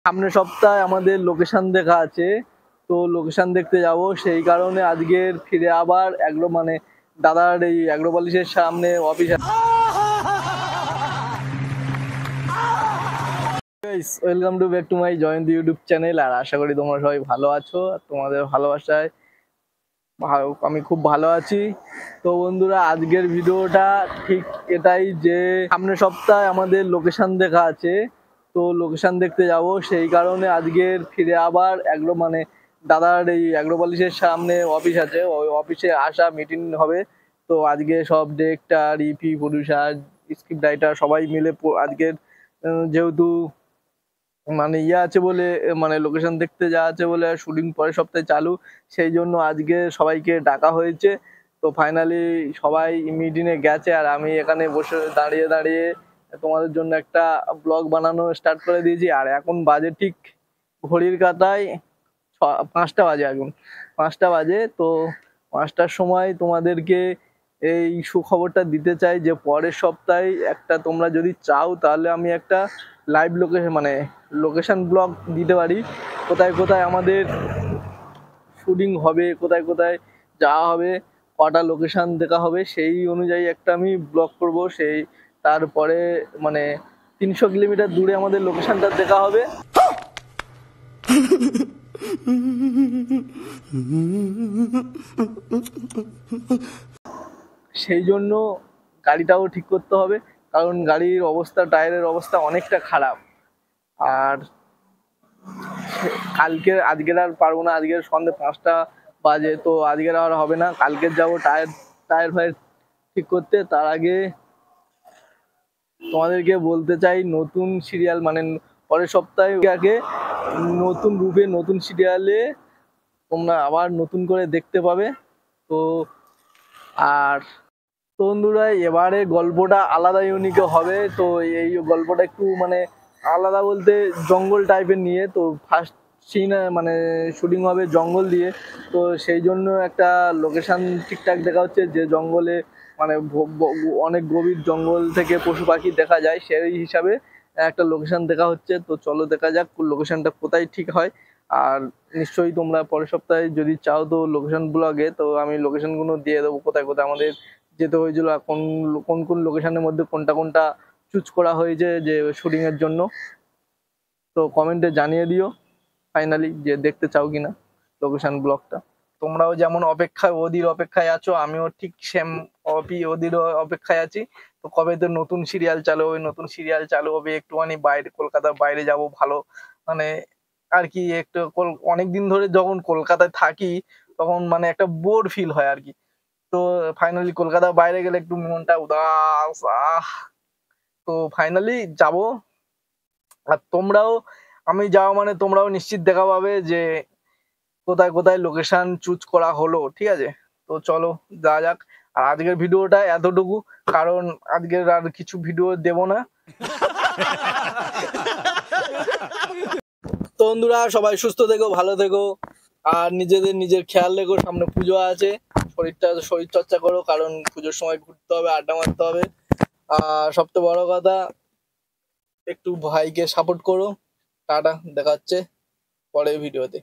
সামনের সপ্তাহে আমাদের লোকেশন দেখা আছে, তো লোকেশন দেখতে যাব। সেই কারণে আজকের ফিরে আবার এগ্রো মানে দাদার এই এগ্রো পলিশের সামনে office. Welcome to back to my Joyanta YouTube channel. আর আশা করি তোমরা সবাই ভালো আছো, আর তোমাদের ভালোবাসায় আমি খুব ভালো আছি। তো বন্ধুরা, আজকের ভিডিওটা ঠিক এটাই যে সামনের সপ্তাহে আমাদের লোকেশন দেখা আছে, তো লোকেশন দেখতে যাব। সেই কারণে আজকের ফিরে আবার দাদার এই এগ্রো পলিশের সামনে অফিস আছে, ওই অফিসে আসা মিটিং হবে। তো আজকে সব director, EP, producer, script writer সবাই মিলে আজকের যেহেতু আছে বলে লোকেশন দেখতে যাওয়া আছে বলে শুটিং পরের সপ্তাহে চালু, সেই জন্য আজকে সবাইকে ডাকা হয়েছে। তো ফাইনালি সবাই মিটিংয়ে গেছে, আর আমি এখানে বসে দাঁড়িয়ে দাঁড়িয়ে তোমাদের জন্য একটা ব্লগ বানানো স্টার্ট করে দিয়েছি। আর এখন বাজে ঠিক ঘড়ির কাঁটায় 5টা বাজে, এখন 5টা বাজে। তো 5টার সময় তোমাদেরকে এই সুখবরটা দিতে চাই যে পরের সপ্তাহে একটা, তোমরা যদি চাও তাহলে আমি একটা লাইভ লোকেশন ব্লগ দিতে পারি, কোথায় কোথায় আমাদের শুটিং হবে, কোথায় কোথায় যাওয়া হবে, কটা লোকেশন দেখা হবে, সেই অনুযায়ী একটা আমি ব্লগ করব। সেই তারপরে 300 কিলোমিটার দূরে আমাদের লোকেশনটা দেখা হবে। সেই জন্য গাড়িটাও ঠিক করতে হবে, কারণ গাড়ির অবস্থা, টায়ারের অবস্থা অনেকটা খারাপ। আর আজকের আর পারবো না, আজকের সন্ধ্যে 5টা বাজে, তো আজকের আর হবে না। কালকের যাবো টায়ার ফায়ার ঠিক করতে। তার আগে তোমাদেরকে বলতে চাই, নতুন সিরিয়াল পরের সপ্তাহে আগে নতুন রূপে নতুন সিরিয়ালে তোমরা আবার নতুন করে দেখতে পাবে। তো আর বন্ধুরা, এবারে গল্পটা আলাদা ইউনিক হবে। তো এই গল্পটা একটু আলাদা বলতে জঙ্গল টাইপের নিয়ে। তো ফার্স্ট সিন শুটিং হবে জঙ্গল দিয়ে। তো সেই জন্য একটা লোকেশন ঠিকঠাক দেখা হচ্ছে, যে জঙ্গলে অনেক গভীর জঙ্গল থেকে পশু পাখি দেখা যায়, সেই হিসাবে একটা লোকেশন দেখা হচ্ছে। তো চলো দেখা যাক লোকেশনটা কোথায় ঠিক হয়। আর নিশ্চয়ই তোমরা পরের সপ্তাহে যদি চাও তো লোকেশন ব্লগে, তো আমি লোকেশনগুলো দিয়ে দেবো, কোথায় কোথায় আমাদের যেতে হয়েছিল, কোন কোন কোন লোকেশনের মধ্যে কোনটা কোনটা চুজ করা হয়েছে যে শুটিং এর জন্য। তো কমেন্টে জানিয়ে দিও ফাইনালি যে দেখতে চাও কিনা লোকেশন ব্লগটা। তোমরাও যেমন ওদির অপেক্ষায় আছো, আমিও ঠিক সেম ওদির অপেক্ষায় আছি। তো কবে তো নতুন সিরিয়াল চালু হবে, নতুন সিরিয়াল চালু হবে, একটুখানি বাইরে, কলকাতার বাইরে যাব ভালো আর কি। একটু অনেকদিন ধরে যখন কলকাতায় থাকি তখন একটা বোর ফিল হয় আর কি। তো ফাইনালি কলকাতার বাইরে গেলে একটু মনটা উদাস। তো ফাইনালি যাব। আর তোমরাও, আমি যাওয়া তোমরাও নিশ্চিত দেখা পাবে যে কোথায় কোথায় লোকেশন চুজ করা হলো, ঠিক আছে। তো চলো যাওয়া যাক। আর আজকের ভিডিওটা এতটুকু, কারণ আজকের আর কিছু ভিডিও দেব না। তো বন্ধুরা, সবাই সুস্থ থেকো, ভালো থেকো, আর নিজের খেয়াল রেখো। সামনে পুজো আছে, শরীর চর্চা করো, কারণ পুজোর সময় ঘুরতে হবে, আড্ডা মারতে হবে। আর সবচেয়ে বড় কথা, একটু ভাইকে সাপোর্ট করো। টাটা, দেখা হচ্ছে পরের ভিডিওতে।